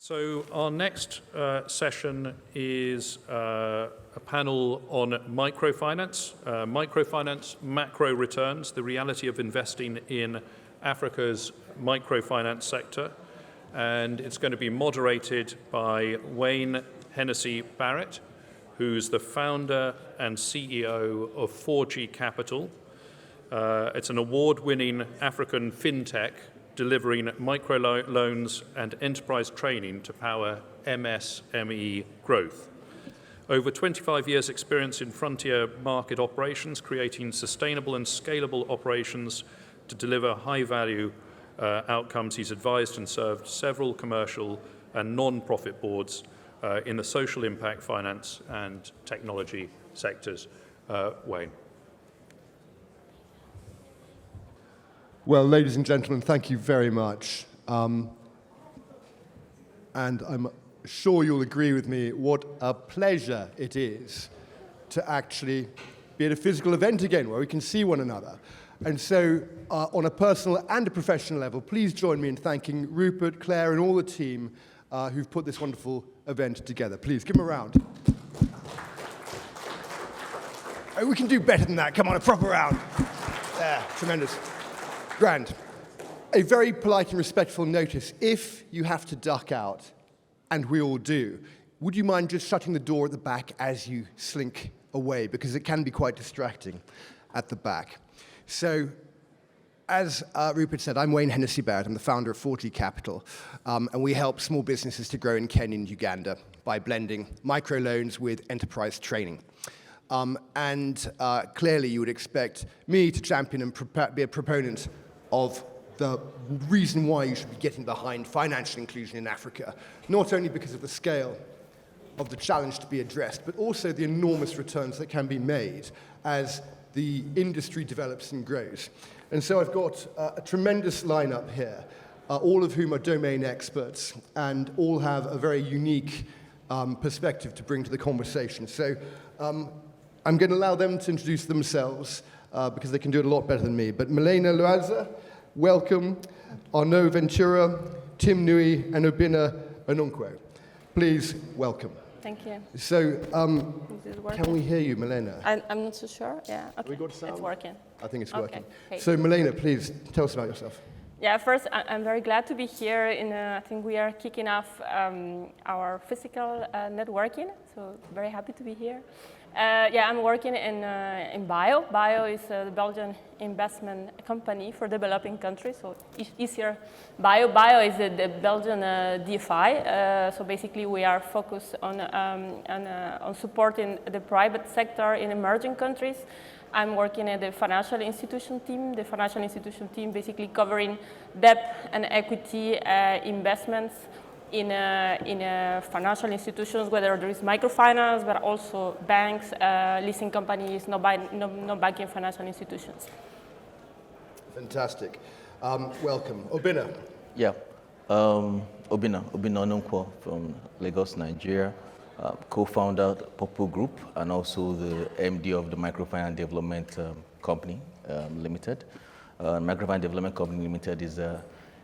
So our next session is a panel on microfinance, microfinance macro returns, the reality of investing in Africa's microfinance sector. And it's going to be moderated by Wayne Hennessy Barrett, who's the founder and CEO of 4G Capital. It's an award-winning African fintech delivering microloans and enterprise training to power MSME growth. Over 25 years' experience in frontier market operations, creating sustainable and scalable operations to deliver high-value outcomes. He's advised and served several commercial and non-profit boards in the social impact, finance, and technology sectors. Wayne. Well, ladies and gentlemen, thank you very much. And I'm sure you'll agree with me what a pleasure it is to actually be at a physical event again where we can see one another. And so on a personal and a professional level, please join me in thanking Rupert, Claire, and all the team who've put this wonderful event together. Please give them a round. Oh, we can do better than that. Come on, a proper round. There, tremendous. Grand. A very polite and respectful notice. If you have to duck out, and we all do, would you mind just shutting the door at the back as you slink away? Because it can be quite distracting at the back. So, as Rupert said, I'm Wayne Hennessy Barrett. I'm the founder of 4G Capital. And we help small businesses to grow in Kenya and Uganda by blending microloans with enterprise training. Clearly you would expect me to champion and be a proponent of the reason why you should be getting behind financial inclusion in Africa, not only because of the scale of the challenge to be addressed, but also the enormous returns that can be made as the industry develops and grows. And so I've got a tremendous lineup here, all of whom are domain experts and all have a very unique perspective to bring to the conversation. So I'm going to allow them to introduce themselves because they can do it a lot better than me. But Melina, welcome. Arnaud Ventura, Tim Nui, and Obina Onunkwo. Please welcome. Thank you. So, can we hear you, Melina? I'm not so sure. Yeah. Okay. We got sound? It's working. I think it's working. Okay. So, Melina, please tell us about yourself. Yeah. First, I'm very glad to be here. I think we are kicking off our physical networking. So very happy to be here. I'm working in Bio. Bio is the Belgian investment company for developing countries. So easier. Bio is the Belgian DFI. So basically, we are focused on supporting the private sector in emerging countries. I'm working at the financial institution team. The financial institution team basically covering debt and equity investments in financial institutions, whether there is microfinance, but also banks, leasing companies, non-banking financial institutions. Fantastic. Welcome. Obina. Yeah. Obina Onunkwo from Lagos, Nigeria, co-founder of Popo Group and also the MD of the Microfinance Development Company Limited. Microfinance Development Company Limited is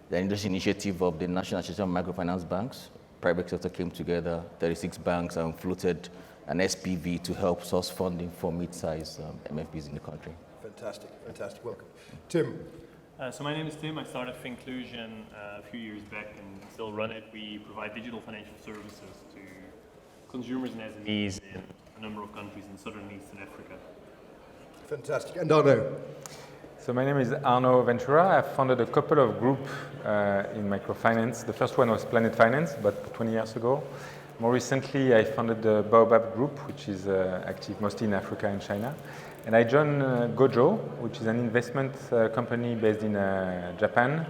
the industry initiative of the National Association of Microfinance Banks. Private sector came together, 36 banks, and floated an SPV to help source funding for mid-sized MFBs in the country. Fantastic. Welcome. Tim. So my name is Tim. I started Finclusion a few years back and still run it. We provide digital financial services to consumers and SMEs in a number of countries in Southern and Eastern Africa. Fantastic. And Arnaud. So my name is Arnaud Ventura. I founded a couple of groups in microfinance. The first one was Planet Finance, about 20 years ago. More recently, I founded the Baobab Group, which is active mostly in Africa and China. And I joined Gojo, which is an investment company based in Japan,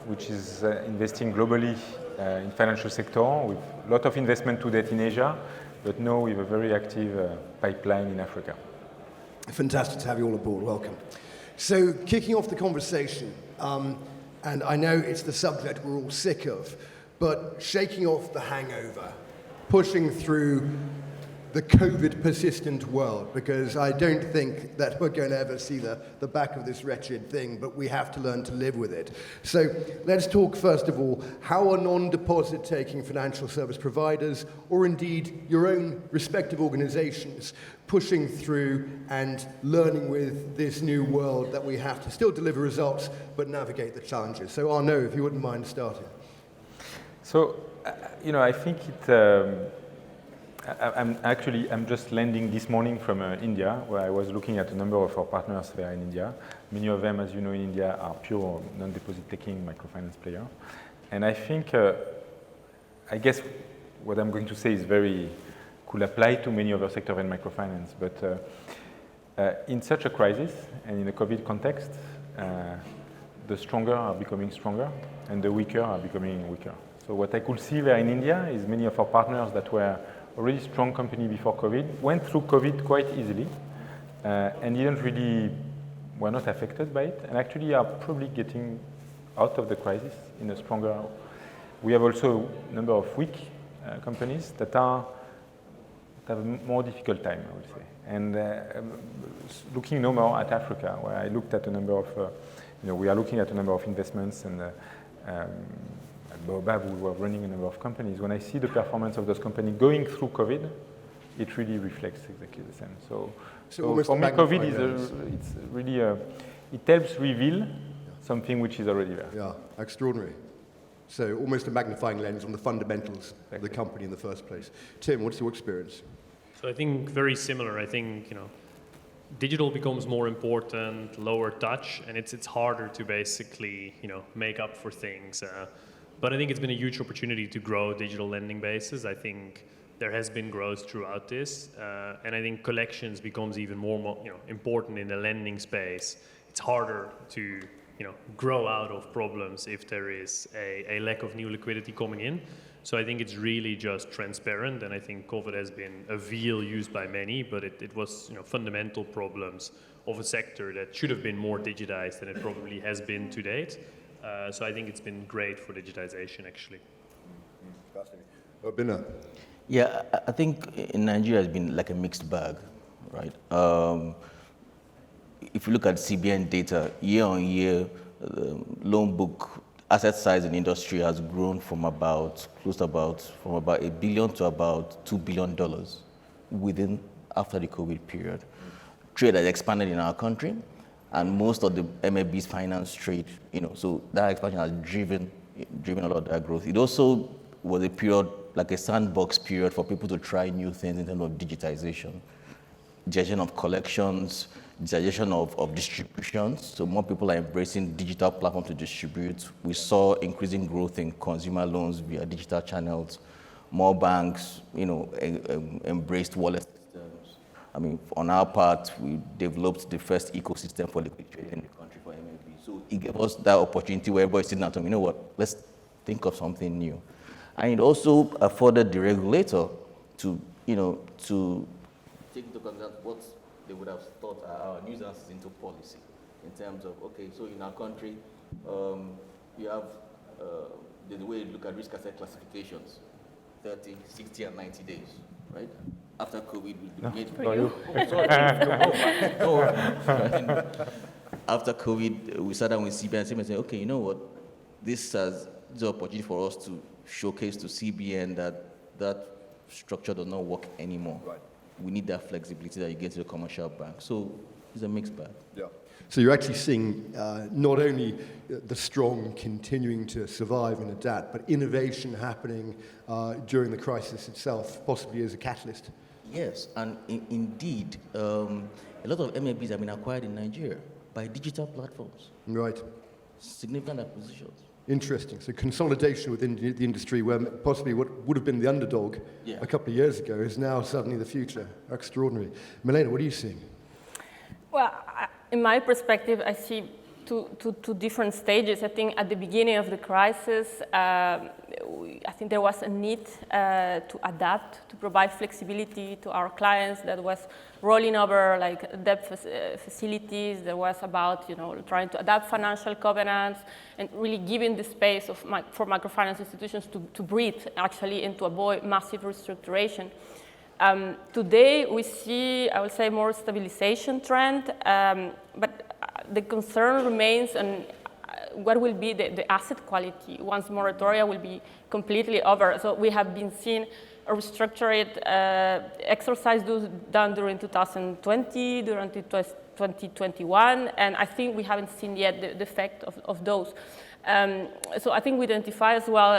which is investing globally in financial sector with a lot of investment to date in Asia, but now we have a very active pipeline in Africa. Fantastic to have you all aboard. Welcome. So, kicking off the conversation, and I know it's the subject we're all sick of, but shaking off the hangover, pushing through the COVID persistent world, because I don't think that we're going to ever see the back of this wretched thing, but we have to learn to live with it. So let's talk first of all, how are non-deposit taking financial service providers, or indeed your own respective organizations, pushing through and learning with this new world that we have to still deliver results, but navigate the challenges? So Arnaud, if you wouldn't mind starting. So, I think it. I'm just landing this morning from India, where I was looking at a number of our partners there in India. Many of them, as you know, in India are pure non-deposit taking microfinance players. And I think, I guess what I'm going to say is could apply to many other sectors in microfinance. But in such a crisis and in a COVID context, the stronger are becoming stronger and the weaker are becoming weaker. So what I could see there in India is many of our partners that were already strong company before COVID, went through COVID quite easily, and were not affected by it, and actually are probably getting out of the crisis in a stronger. We have also a number of weak companies that have a more difficult time, I would say. And looking no more at Africa, where I looked at a number of, we are looking at a number of investments, and at Baobab, we were running a number of companies. When I see the performance of those companies going through COVID, it really reflects exactly the same. So for me, COVID it's really it helps reveal something which is already there. Yeah, extraordinary. So almost a magnifying lens on the fundamentals of the company in the first place. Tim, what's your experience? So I think very similar. I think digital becomes more important, lower touch, and it's harder to basically make up for things. But I think it's been a huge opportunity to grow digital lending bases. I think there has been growth throughout this, and I think collections becomes even more important in the lending space. It's harder to grow out of problems if there is a lack of new liquidity coming in. So I think it's really just transparent, and I think COVID has been a veil used by many, but it was fundamental problems of a sector that should have been more digitized than it probably has been to date. So I think it's been great for digitization, actually. Melina. Yeah, I think in Nigeria it's been like a mixed bag, right? If you look at CBN data, year on year, the loan book asset size in the industry has grown from about $1 billion to about $2 billion after the COVID period. Trade has expanded in our country, and most of the MFBs finance trade, so that expansion has driven a lot of that growth. It also was a period, like a sandbox period, for people to try new things in terms of digitization of collections, digitization of distributions. So more people are embracing digital platforms to distribute. We saw increasing growth in consumer loans via digital channels. More banks, embraced wallet systems. I mean, on our part, we developed the first ecosystem for liquid trading in the country for MFB. So it gave us that opportunity where everybody's sitting at home, let's think of something new. And it also afforded the regulator to take into consideration what they would have thought are our nuisances into policy in terms of, okay, so in our country, you have the way you look at risk asset classifications, 30, 60, and 90 days, right? After COVID, we made After COVID, we sat down with CBN and said, okay, you know what? This is the opportunity for us to showcase to CBN that structure does not work anymore. Right. We need that flexibility that you get to the commercial bank. So it's a mixed bag. Yeah. So you're actually seeing not only the strong continuing to survive and adapt, but innovation happening during the crisis itself, possibly as a catalyst. Yes, and indeed, a lot of MFBs have been acquired in Nigeria by digital platforms. Right. Significant acquisitions. Interesting. So consolidation within the industry, where possibly what would have been the underdog a couple of years ago is now suddenly the future. Extraordinary. Melina, what are you seeing? Well, in my perspective, I see two different stages. I think at the beginning of the crisis, I think there was a need to adapt, to provide flexibility to our clients. That was rolling over like debt facilities. That was about trying to adapt financial covenants and really giving the space for microfinance institutions to breathe, actually, and to avoid massive restructuration. Today, we see, I would say, more stabilization trend, but the concern remains on what will be the asset quality once moratoria will be completely over. So we have been seeing a restructured exercise done during 2020, during 2021, and I think we haven't seen yet the effect of those. So I think we identify as well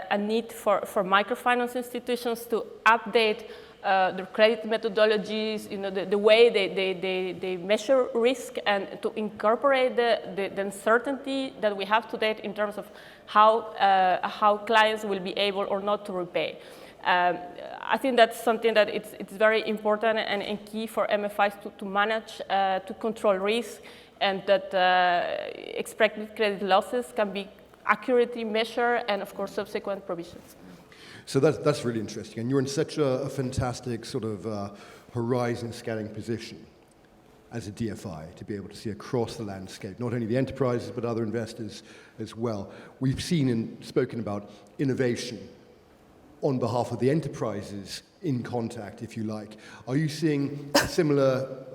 a need for microfinance institutions to update their credit methodologies, the way they measure risk, and to incorporate the uncertainty that we have today in terms of how clients will be able or not to repay. I think that's something that it's very important and key for MFIs to manage, to control risk, and that expected credit losses can be accurately measured, and of course subsequent provisions. So that's really interesting, and you're in such a fantastic sort of horizon scanning position as a DFI to be able to see across the landscape, not only the enterprises but other investors as well. We've seen and spoken about innovation on behalf of the enterprises in contact, if you like. Are you seeing a similar,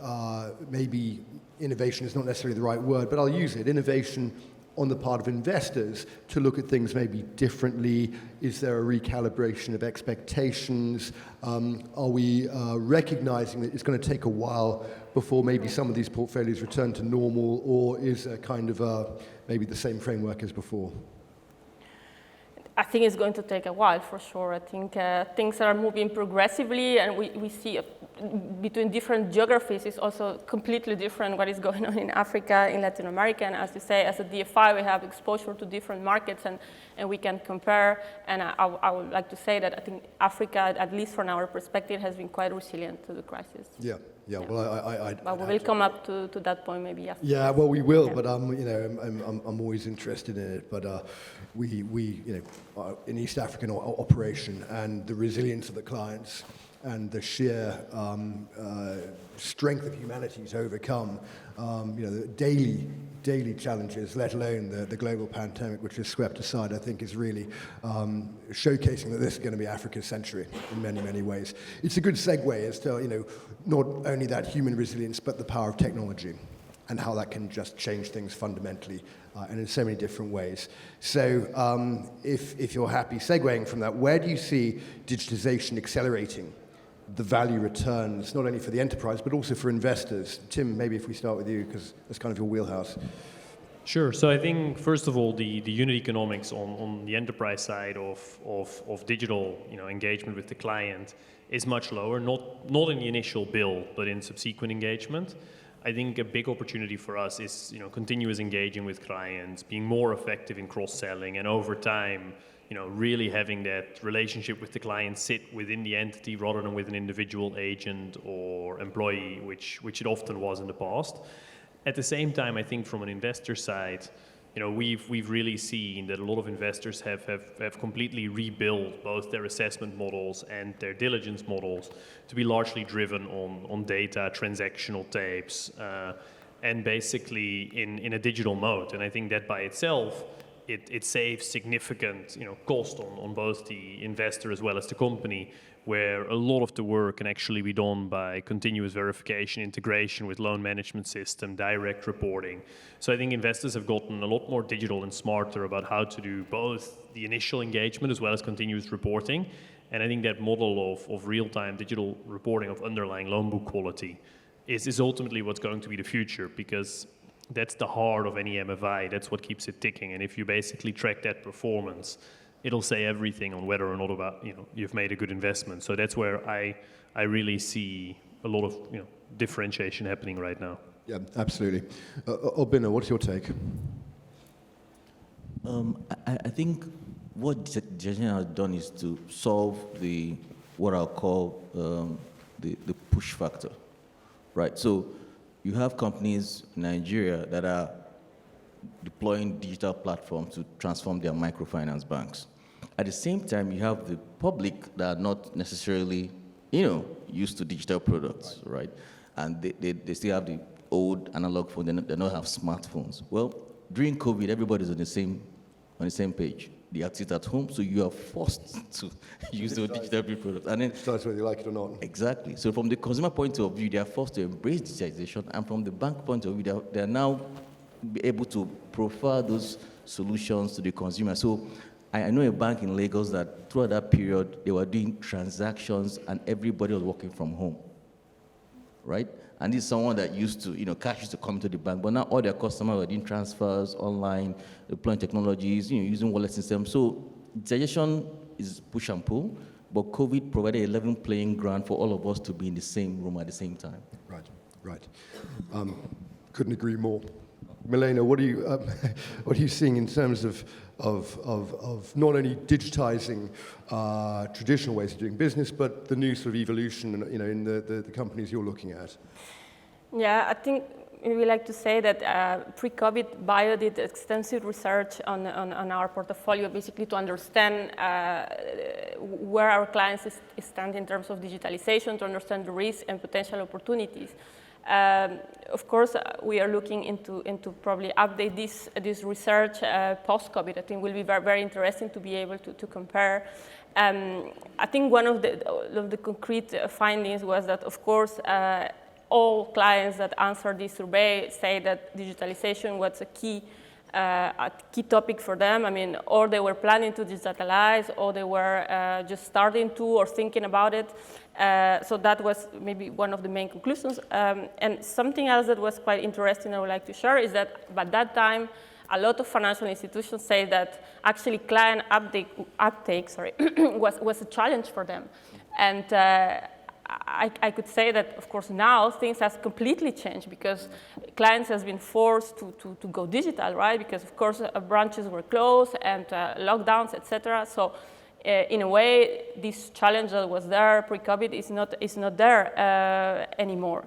maybe innovation is not necessarily the right word, but I'll use it, innovation on the part of investors to look at things maybe differently? Is there a recalibration of expectations? Are we recognizing that it's going to take a while before maybe some of these portfolios return to normal, or is a kind of maybe the same framework as before? I think it's going to take a while, for sure. I think things are moving progressively, and we see between different geographies is also completely different what is going on in Africa, in Latin America. And as you say, as a DFI, we have exposure to different markets, and we can compare. And I would like to say that I think Africa, at least from our perspective, has been quite resilient to the crisis. Yeah. Well, but we will come up to that point maybe after. Yeah, well, we will, but I'm always interested in it. But we in East African operation, and the resilience of the clients and the sheer strength of humanity to overcome the daily challenges, let alone the global pandemic, which is swept aside, I think is really showcasing that this is going to be Africa's century in many, many ways. It's a good segue as to, not only that human resilience, but the power of technology and how that can just change things fundamentally and in so many different ways. So if you're happy segueing from that, where do you see digitization accelerating the value returns, not only for the enterprise, but also for investors? Tim, maybe if we start with you, because that's kind of your wheelhouse. Sure. So I think, first of all, the unit economics on the enterprise side of digital engagement with the client is much lower, not in the initial build, but in subsequent engagement. I think a big opportunity for us is continuous engaging with clients, being more effective in cross-selling, and over time, really having that relationship with the client sit within the entity rather than with an individual agent or employee, which it often was in the past. At the same time, I think from an investor side, we've really seen that a lot of investors have completely rebuilt both their assessment models and their diligence models to be largely driven on data, transactional tapes, and basically in a digital mode. And I think that by itself, it saves significant cost on both the investor as well as the company, where a lot of the work can actually be done by continuous verification, integration with loan management system, direct reporting. So I think investors have gotten a lot more digital and smarter about how to do both the initial engagement as well as continuous reporting. And I think that model of real-time digital reporting of underlying loan book quality is ultimately what's going to be the future, because that's the heart of any MFI. That's what keeps it ticking. And if you basically track that performance, it'll say everything on whether or not about you've made a good investment. So that's where I really see a lot of differentiation happening right now. Yeah, absolutely. Obina, what's your take? I think what Digitalization has done is to solve what I'll call the push factor, right? So you have companies in Nigeria that are deploying digital platforms to transform their microfinance banks. At the same time, you have the public that are not necessarily, used to digital products, right? And they still have the old analog phone. They don't have smartphones. Well, during COVID, everybody's on the same page, the activity at home, so you are forced to use the digital product. And then, Decides whether you like it or not. exactly. So from the consumer point of view, they are forced to embrace digitalization, and from the bank point of view, they are now able to profile those solutions to the consumer. So I know a bank in Lagos that throughout that period, they were doing transactions and everybody was working from home, right? And this is someone that used to, cash used to come to the bank, but now all their customers are doing transfers online, deploying technologies, using wallet systems. So digitalization is push and pull, but COVID provided a level playing ground for all of us to be in the same room at the same time. Right. Couldn't agree more. Melina, what are you seeing in terms of not only digitizing traditional ways of doing business, but the new sort of evolution, in the companies you're looking at? Yeah, I think we like to say that pre-COVID, Bio did extensive research on our portfolio, basically to understand where our clients stand in terms of digitalization, to understand the risks and potential opportunities. Of course, we are looking into probably update this research post-COVID. I think will be very, very interesting to be able to compare. I think one of the concrete findings was that, of course, all clients that answered this survey say that digitalization was a key topic for them. I mean, or they were planning to digitalize, or they were just starting to or thinking about it. So that was maybe one of the main conclusions. And something else that was quite interesting I would like to share is that by that time, a lot of financial institutions say that actually client uptake was a challenge for them. And I could say that, of course, now things have completely changed because clients have been forced to go digital, right? Because, of course, branches were closed and lockdowns, etc. So in a way, this challenge that was there pre-COVID is not there anymore.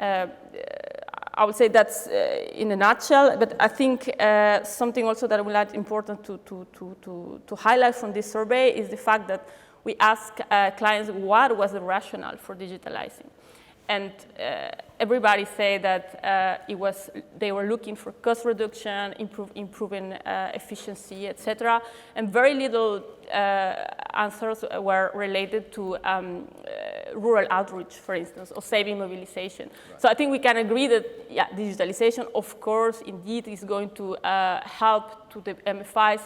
I would say that's in a nutshell, but I think something also that I would like important to highlight from this survey is the fact that we ask clients what was the rationale for digitalizing. And everybody say that they were looking for cost reduction, improving efficiency, etc. And very little answers were related to rural outreach, for instance, or saving mobilization. Right. So I think we can agree that, yeah, digitalization, of course, indeed is going to help to the MFIs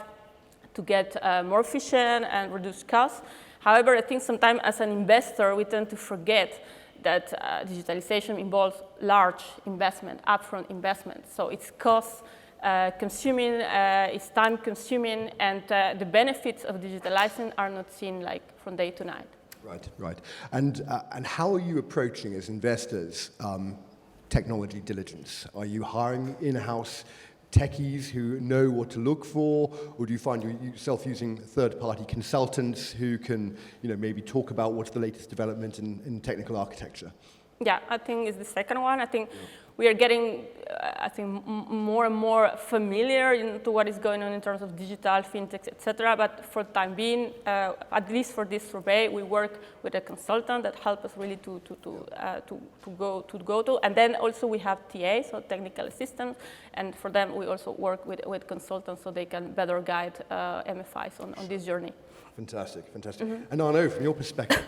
to get more efficient and reduce costs. However, I think sometimes as an investor, we tend to forget that digitalization involves large investment, upfront investment. So it's cost consuming, it's time consuming, and the benefits of digitalizing are not seen like from day to night. Right. And how are you approaching as investors technology diligence? Are you hiring in-house techies who know what to look for, or do you find yourself using third-party consultants who can, maybe talk about what's the latest development in technical architecture? Yeah, I think it's the second one. I think we are getting, more and more familiar to what is going on in terms of digital, fintech, etc. But for the time being, at least for this survey, we work with a consultant that helps us really to go to. And then also we have TAs, so technical assistants, and for them we also work with consultants so they can better guide MFIs on this journey. Fantastic. Mm-hmm. And Arnaud, from your perspective.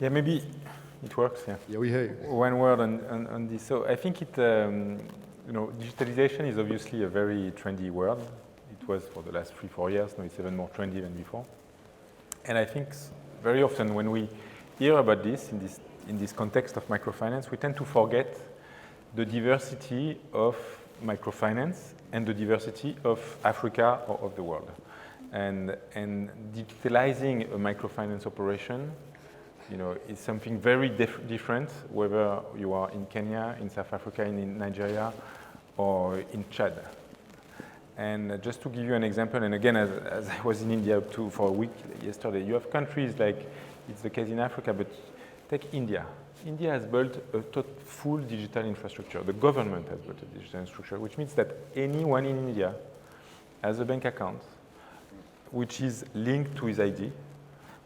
Yeah, maybe it works, yeah. Yeah, we hear you. One word on this. So I think digitalization is obviously a very trendy word. It was for the last 3-4 years. Now it's even more trendy than before. And I think very often when we hear about this in this context of microfinance, we tend to forget the diversity of microfinance and the diversity of Africa or of the world. And digitalizing a microfinance operation, it's something very different, whether you are in Kenya, in South Africa, in Nigeria, or in Chad. And just to give you an example, and again, as I was in India for a week yesterday, you have countries like, it's the case in Africa, but take India. India has built a full digital infrastructure. The government has built a digital infrastructure, which means that anyone in India has a bank account, which is linked to his ID,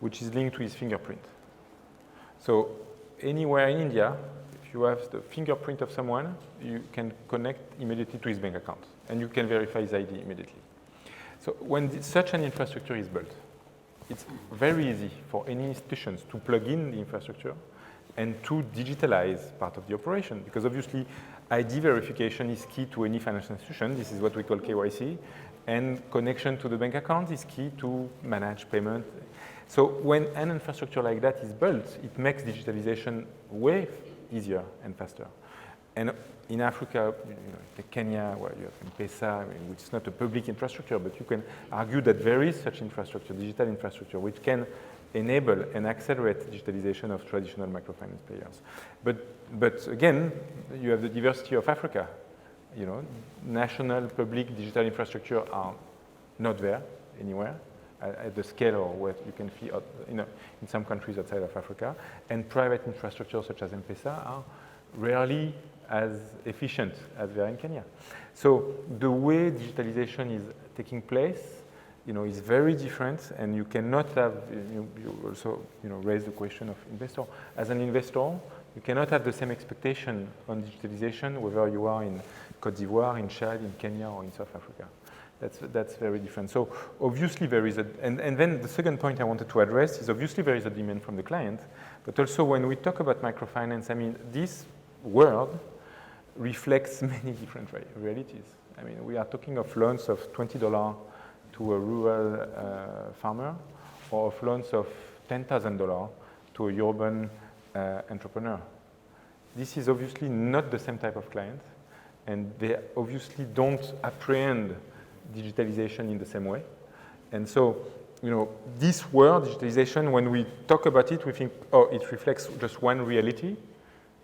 which is linked to his fingerprint. So anywhere in India, if you have the fingerprint of someone, you can connect immediately to his bank account, and you can verify his ID immediately. So when such an infrastructure is built, it's very easy for any institutions to plug in the infrastructure and to digitalize part of the operation, because obviously ID verification is key to any financial institution. This is what we call KYC, and connection to the bank account is key to manage payment. So when an infrastructure like that is built, it makes digitalization way easier and faster. And in Africa, take Kenya, where you have M-Pesa, which is not a public infrastructure, but you can argue that there is such infrastructure, digital infrastructure, which can enable and accelerate digitalization of traditional microfinance players. But again, you have the diversity of Africa. National public digital infrastructure are not there anywhere at the scale or what you can see in some countries outside of Africa. And private infrastructure such as M-Pesa are rarely as efficient as they are in Kenya. So the way digitalization is taking place, is very different, and you cannot have, you also, raise the question of investor. As an investor, you cannot have the same expectation on digitalization whether you are in Côte d'Ivoire, in Chad, in Kenya, or in South Africa. That's very different. So obviously there is and then the second point I wanted to address is obviously there is a demand from the client, but also when we talk about microfinance, this world reflects many different realities. We are talking of loans of $20 to a rural farmer, or of loans of $10,000 to a urban entrepreneur. This is obviously not the same type of client, and they obviously don't apprehend digitalization in the same way. And so, this world, digitalization, when we talk about it, we think, it reflects just one reality.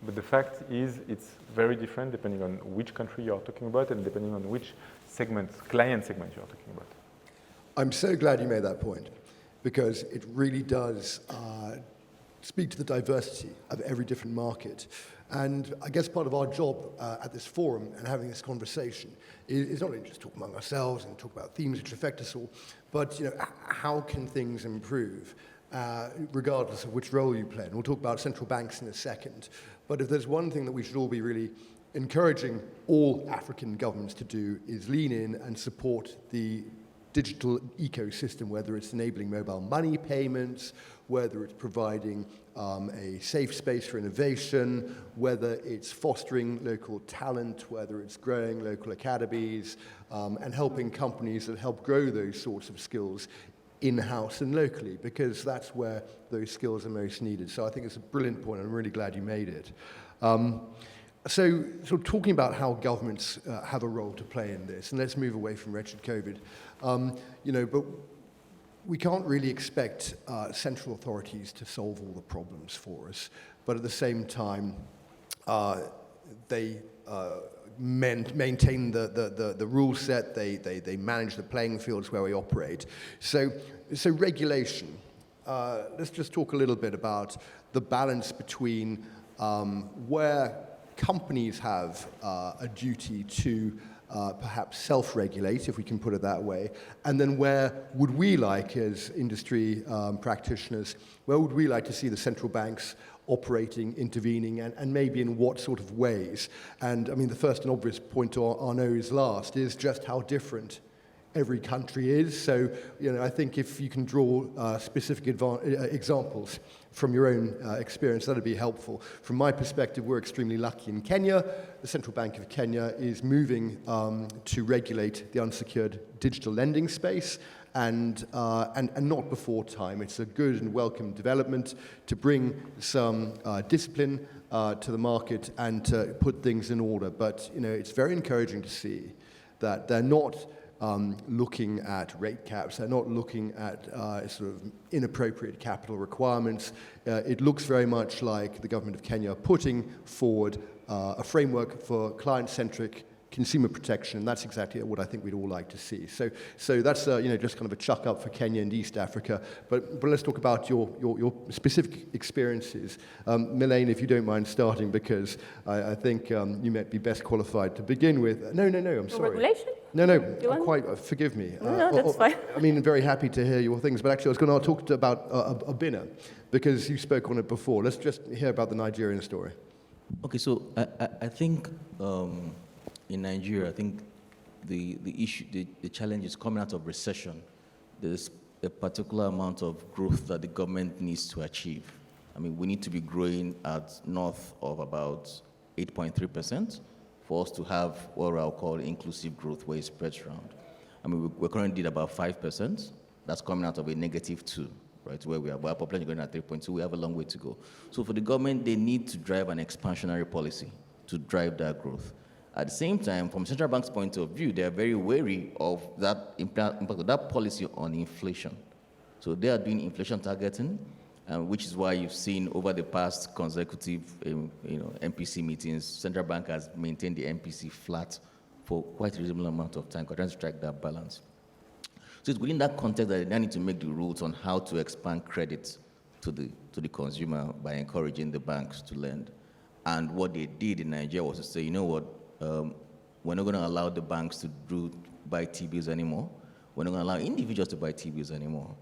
But the fact is, it's very different depending on which country you're talking about and depending on which client segment you're talking about. I'm so glad you made that point, because it really does speak to the diversity of every different market. And I guess part of our job at this forum and having this conversation is not only just talk among ourselves and talk about themes which affect us all, but how can things improve, regardless of which role you play. And we'll talk about central banks in a second. But if there's one thing that we should all be really encouraging all African governments to do is lean in and support the digital ecosystem, whether it's enabling mobile money payments, whether it's providing a safe space for innovation, whether it's fostering local talent, whether it's growing local academies, and helping companies that help grow those sorts of skills in-house and locally, because that's where those skills are most needed. So I think it's a brilliant point, and I'm really glad you made it. So talking about how governments have a role to play in this, and let's move away from wretched COVID, but we can't really expect central authorities to solve all the problems for us, but at the same time, they maintain the rule set, they manage the playing fields where we operate. So regulation, let's just talk a little bit about the balance between where companies have a duty to perhaps self-regulate, if we can put it that way, and then where would we like, as industry practitioners, where would we like to see the central banks operating, intervening, and maybe in what sort of ways? And the first and obvious point to Arnaud's last is just how different every country is. So, I think if you can draw specific examples from your own experience, that'd be helpful. From my perspective, we're extremely lucky in Kenya. The Central Bank of Kenya is moving to regulate the unsecured digital lending space, and not before time. It's a good and welcome development to bring some discipline to the market and to put things in order. But it's very encouraging to see that they're not looking at rate caps, they're not looking at sort of inappropriate capital requirements. It looks very much like the government of Kenya putting forward a framework for client-centric consumer protection, and that's exactly what I think we'd all like to see. So that's just kind of a chuck up for Kenya and East Africa. But let's talk about your specific experiences. Melina, if you don't mind starting, because I think you might be best qualified to begin with. No, I'm sorry. Regulation? No, forgive me. No, that's fine. I'm very happy to hear your things, but actually I was going to talk about Obina, because you spoke on it before. Let's just hear about the Nigerian story. Okay, so I think in Nigeria, I think the issue, the challenge is coming out of recession. There's a particular amount of growth that the government needs to achieve. I mean, we need to be growing at north of about 8.3% for us to have what I'll call inclusive growth, where it spreads around. I mean, we're currently at about 5%. That's coming out of a -2, right, where we are. But our population is going at 3.2. We have a long way to go. So for the government, they need to drive an expansionary policy to drive that growth. At the same time, from central bank's point of view, they are very wary of that impact of that policy on inflation. So they are doing inflation targeting, which is why you've seen over the past consecutive MPC meetings, central bank has maintained the MPC flat for quite a reasonable amount of time, trying to strike that balance. So it's within that context that they need to make the rules on how to expand credit to the consumer by encouraging the banks to lend. And what they did in Nigeria was to say, you know what, we're not going to allow the banks to buy T-bills anymore. We're not going to allow individuals to buy T-bills anymore.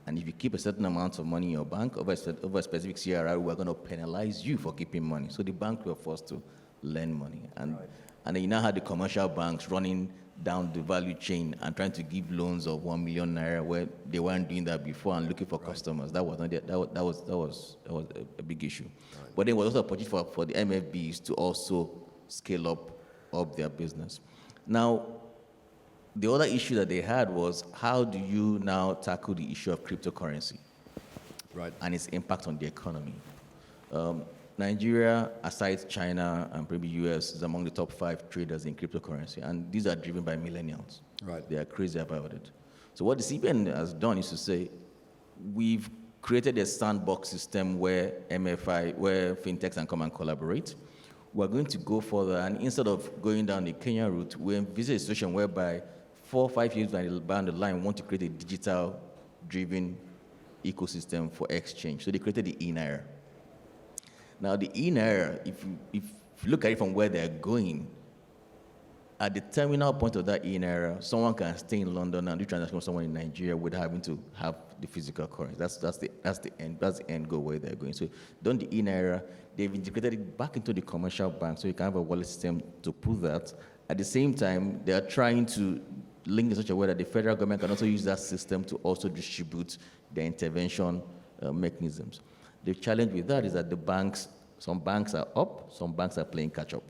And if you keep a certain amount of money in your bank over a specific CRR, we're going to penalize you for keeping money. So the banks were forced to lend money. And then you now had the commercial banks running down the value chain and trying to give loans of 1 million naira where they weren't doing that before and looking for customers. That was not that was a big issue. Right. But then was also a opportunity for the MFBs to also scale up their business. Now, the other issue that they had was, how do you now tackle the issue of cryptocurrency, right, and its impact on the economy? Nigeria, aside China and probably US, is among the top 5 traders in cryptocurrency, and these are driven by millennials. Right. They are crazy about it. So what the CBN has done is to say, we've created a sandbox system where fintechs can come and collaborate. We're going to go further, and instead of going down the Kenya route, we envisage a situation whereby 4 or 5 years down the line, we want to create a digital-driven ecosystem for exchange. So they created the e-Naira. Now, the e-Naira, if you look at it from where they're going, at the terminal point of that e-Naira, someone can stay in London and do transaction with someone in Nigeria without having to have the physical currency. That's the end goal where they're going. So, done the e-Naira, they've integrated it back into the commercial bank, so you can have a wallet system to put that. At the same time, they are trying to link in such a way that the federal government can also use that system to also distribute their intervention mechanisms. The challenge with that is that some banks are up, some banks are playing catch up.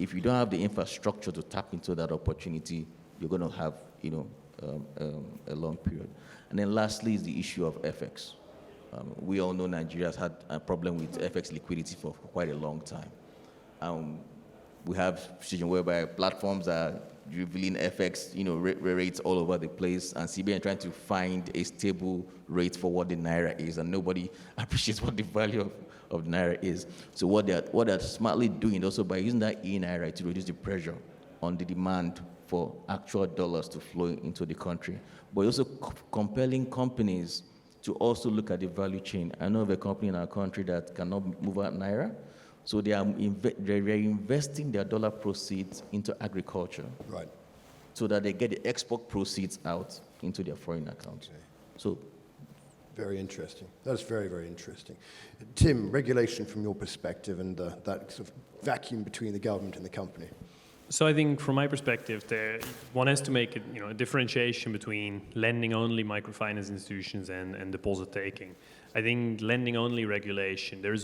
If you don't have the infrastructure to tap into that opportunity, you're going to have, a long period. And then lastly is the issue of FX. We all know Nigeria has had a problem with FX liquidity for quite a long time. We have a situation whereby platforms are revealing FX, rates all over the place, and CBN trying to find a stable rate for what the naira is, and nobody appreciates what the value of the naira is. So what they're smartly doing also by using that e-naira to reduce the pressure on the demand for actual dollars to flow into the country, but also compelling companies to also look at the value chain. I know of a company in our country that cannot move out naira, so they're investing their dollar proceeds into agriculture, right, so that they get the export proceeds out into their foreign accounts. Okay. So, very interesting. That's very, very interesting. Tim, regulation from your perspective and that sort of vacuum between the government and the company. So I think from my perspective, one has to make a differentiation between lending-only microfinance institutions and deposit-taking. I think lending-only regulation, there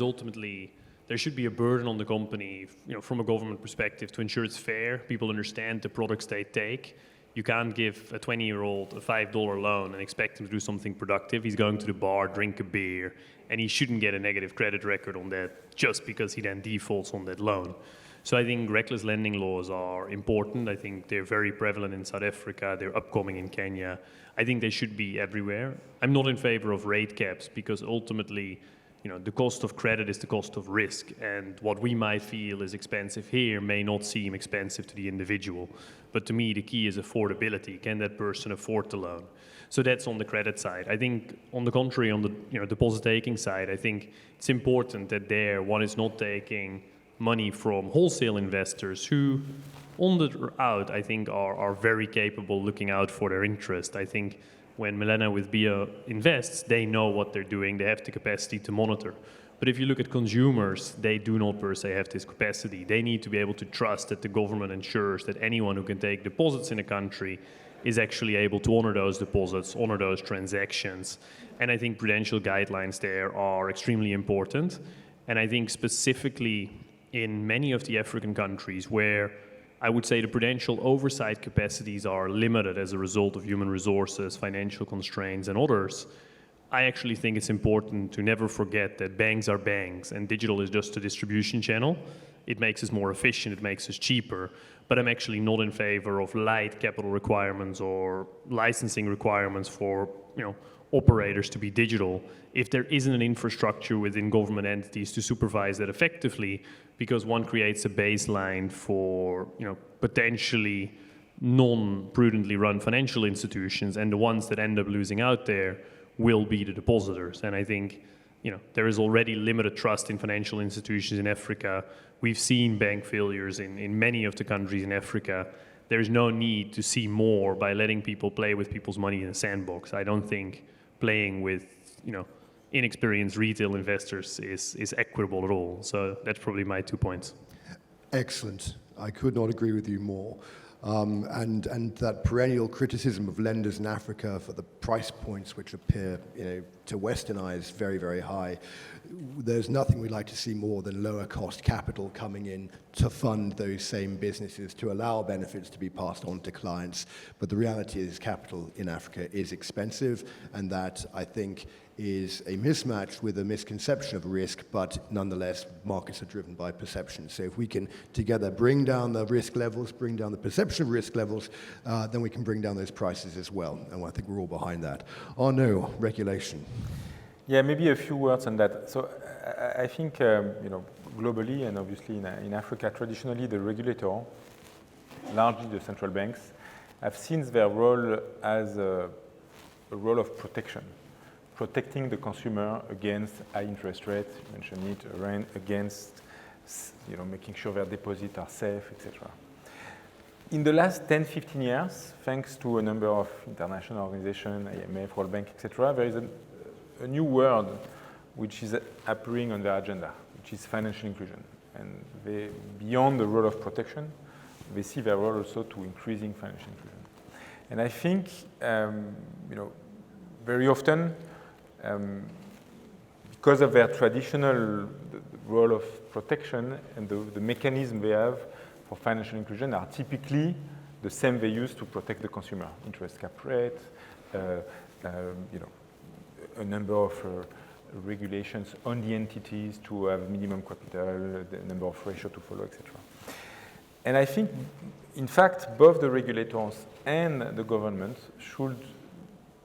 should be a burden on the company, from a government perspective, to ensure it's fair, people understand the products they take. You can't give a 20-year-old a $5 loan and expect him to do something productive. He's going to the bar, drink a beer, and he shouldn't get a negative credit record on that just because he then defaults on that loan. So I think reckless lending laws are important. I think they're very prevalent in South Africa. They're upcoming in Kenya. I think they should be everywhere. I'm not in favor of rate caps because ultimately, the cost of credit is the cost of risk, and what we might feel is expensive here may not seem expensive to the individual. But to me, the key is affordability. Can that person afford the loan? So that's on the credit side. I think, on the contrary, on the deposit-taking side, I think it's important that one is not taking money from wholesale investors who, on the out, I think are very capable looking out for their interest. I think when Melina with BIA invests, they know what they're doing. They have the capacity to monitor. But if you look at consumers, they do not per se have this capacity. They need to be able to trust that the government ensures that anyone who can take deposits in a country is actually able to honor those deposits, honor those transactions. And I think prudential guidelines there are extremely important. And I think specifically in many of the African countries where I would say the prudential oversight capacities are limited as a result of human resources, financial constraints, and others, I actually think it's important to never forget that banks are banks and digital is just a distribution channel. It makes us more efficient, it makes us cheaper, but I'm actually not in favor of light capital requirements or licensing requirements for operators to be digital if there isn't an infrastructure within government entities to supervise that effectively, because one creates a baseline for potentially non-prudently run financial institutions, and the ones that end up losing out there will be the depositors. And I think there is already limited trust in financial institutions in Africa. We've seen bank failures in many of the countries in Africa. There's no need to see more by letting people play with people's money in a sandbox. I don't think playing with inexperienced retail investors is equitable at all. So that's probably my 2 points. Excellent. I could not agree with you more. And that perennial criticism of lenders in Africa for the price points which appear, to Western eyes very, very high. There's nothing we'd like to see more than lower cost capital coming in to fund those same businesses, to allow benefits to be passed on to clients. But the reality is capital in Africa is expensive, and that, I think, is a mismatch with a misconception of risk, but nonetheless, markets are driven by perception. So if we can together bring down the risk levels, bring down the perception of risk levels, then we can bring down those prices as well. And I think we're all behind that. Arnaud, regulation. Yeah, maybe a few words on that. So I think, globally and obviously in Africa, traditionally the regulator, largely the central banks, have seen their role as a role of protection. Protecting the consumer against high interest rates, you mentioned it, against making sure their deposits are safe, etc. In the last 10, 15 years, thanks to a number of international organizations, IMF, World Bank, etc., there is a new word which is appearing on their agenda, which is financial inclusion. And beyond the role of protection, they see their role also to increasing financial inclusion. And I think, very often, because of their traditional role of protection and the mechanism they have for financial inclusion are typically the same they use to protect the consumer. Interest cap rate, a number of regulations on the entities to have minimum capital, the number of ratios to follow, etc. And I think, in fact, both the regulators and the government should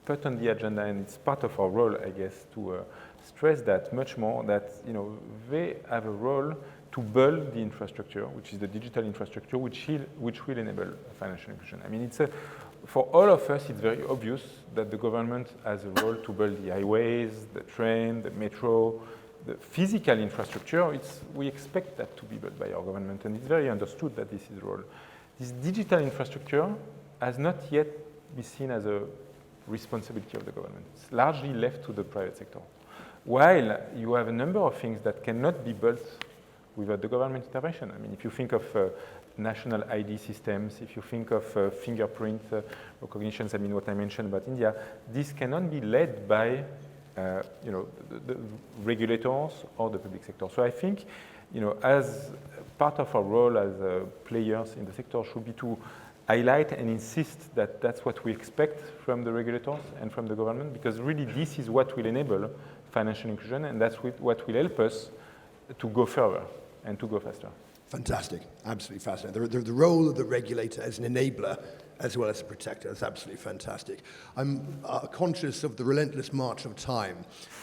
put on the agenda, and it's part of our role, I guess, to stress that much more, that they have a role to build the infrastructure, which is the digital infrastructure, which will enable financial inclusion. I mean, for all of us, it's very obvious that the government has a role to build the highways, the train, the metro, the physical infrastructure. We expect that to be built by our government, and it's very understood that this is the role. This digital infrastructure has not yet been seen as a responsibility of the government. It's largely left to the private sector. While you have a number of things that cannot be built without the government intervention. I mean, if you think of national ID systems, if you think of fingerprint recognitions, I mean, what I mentioned about India, this cannot be led by the regulators or the public sector. So I think, as part of our role as players in the sector should be to highlight and insist that that's what we expect from the regulators and from the government, because really this is what will enable financial inclusion, and that's what will help us to go further and to go faster. Fantastic, absolutely fascinating. The role of the regulator as an enabler as well as a protector is absolutely fantastic. I'm conscious of the relentless march of time,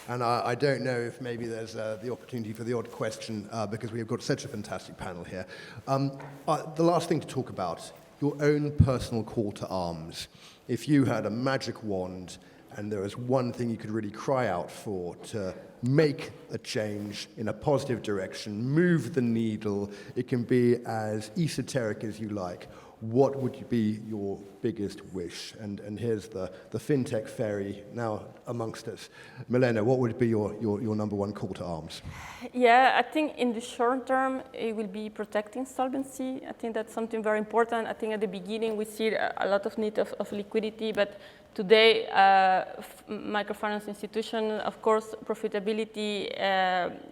and I don't know if maybe there's the opportunity for the odd question because we've got such a fantastic panel here. The last thing to talk about, your own personal call to arms. If you had a magic wand and there was one thing you could really cry out for to make a change in a positive direction, move the needle, it can be as esoteric as you like. what would be your biggest wish? And here's the fintech fairy now amongst us. Melina, what would be your number one call to arms? Yeah, I think in the short term, it will be protecting solvency. I think that's something very important. I think at the beginning, we see a lot of need of liquidity, but today, microfinance institution, of course, profitability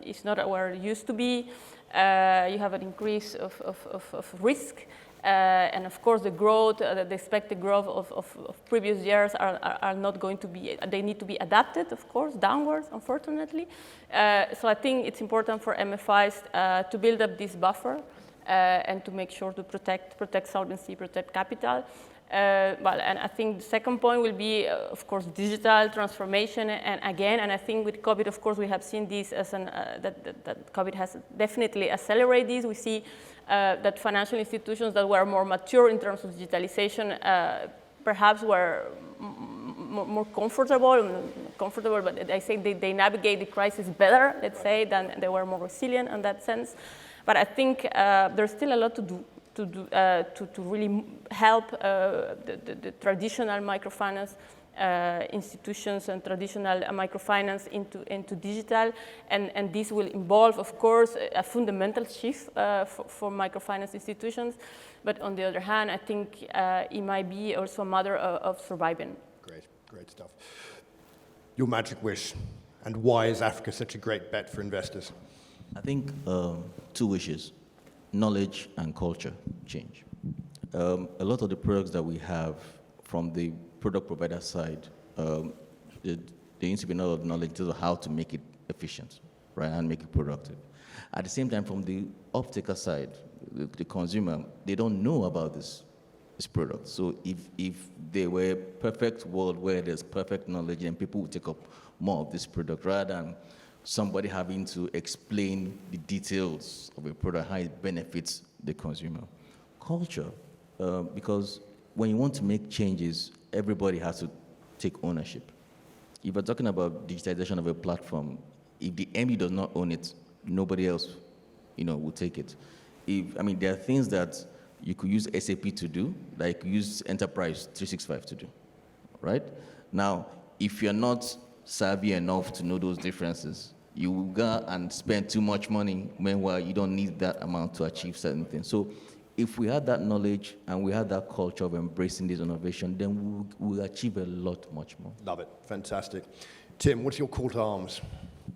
is not where it used to be. You have an increase of risk. And of course, the growth, the expected growth of previous years are not going to be, they need to be adapted, of course, downwards, unfortunately. So I think it's important for MFIs to build up this buffer and to make sure to protect solvency, protect capital. And I think the second point will be, of course, digital transformation. And I think with COVID, of course, we have seen this as that COVID has definitely accelerated this. We see that financial institutions that were more mature in terms of digitalization perhaps were more comfortable, but I think they navigate the crisis better, let's say, than they were more resilient in that sense. But I think there's still a lot to do to really help the traditional microfinance institutions and traditional microfinance into digital, and this will involve, of course, a fundamental shift for microfinance institutions. But on the other hand, I think it might be also a matter of surviving. Great stuff. Your magic wish, and why is Africa such a great bet for investors? I think two wishes: knowledge and culture change. A lot of the products that we have from the product provider side, there needs to be a lot of knowledge of how to make it efficient, right, and make it productive. At the same time, from the off-taker side, the consumer, they don't know about this product. So if there were a perfect world where there's perfect knowledge, then people would take up more of this product rather than somebody having to explain the details of a product, how it benefits the consumer. Culture, because when you want to make changes, everybody has to take ownership. If we're talking about digitization of a platform, if the MD does not own it, nobody else, will take it. There are things that you could use SAP to do, like use Enterprise 365 to do, right? Now, if you're not savvy enough to know those differences, you will go and spend too much money, meanwhile you don't need that amount to achieve certain things. So if we had that knowledge and we had that culture of embracing this innovation, then we'll achieve a lot much more. Love it. Fantastic. Tim, what's your call to arms?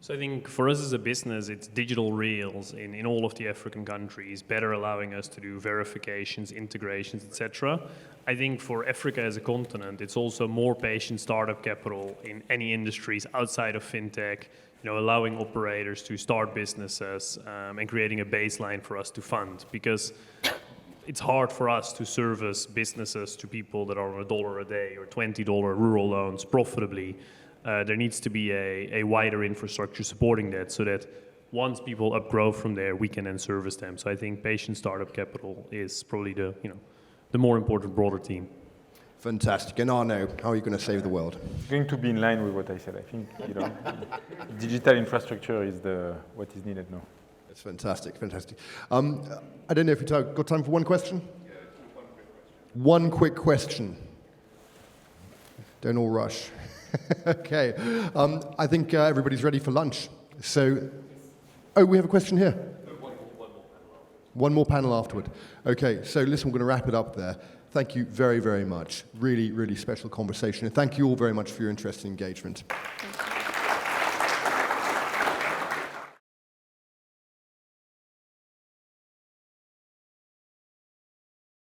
So I think for us as a business, it's digital rails in all of the African countries, better allowing us to do verifications, integrations, etc. I think for Africa as a continent, it's also more patient startup capital in any industries outside of fintech, allowing operators to start businesses and creating a baseline for us to fund, because it's hard for us to service businesses to people that are on $1 a day or $20 rural loans profitably. There needs to be a wider infrastructure supporting that, so that once people upgrow from there, we can then service them. So I think patient startup capital is probably the more important, broader theme. Fantastic. And Arno, how are you going to save the world? It's going to be in line with what I said. I think digital infrastructure is what is needed now. That's fantastic. I don't know if you've got time for one question? Yeah, one quick question. One quick question. Don't all rush. Okay. I think everybody's ready for lunch. So, we have a question here. One more panel afterward. Okay, so listen, we're going to wrap it up there. Thank you very, very much. Really, really special conversation. And thank you all very much for your interest and engagement.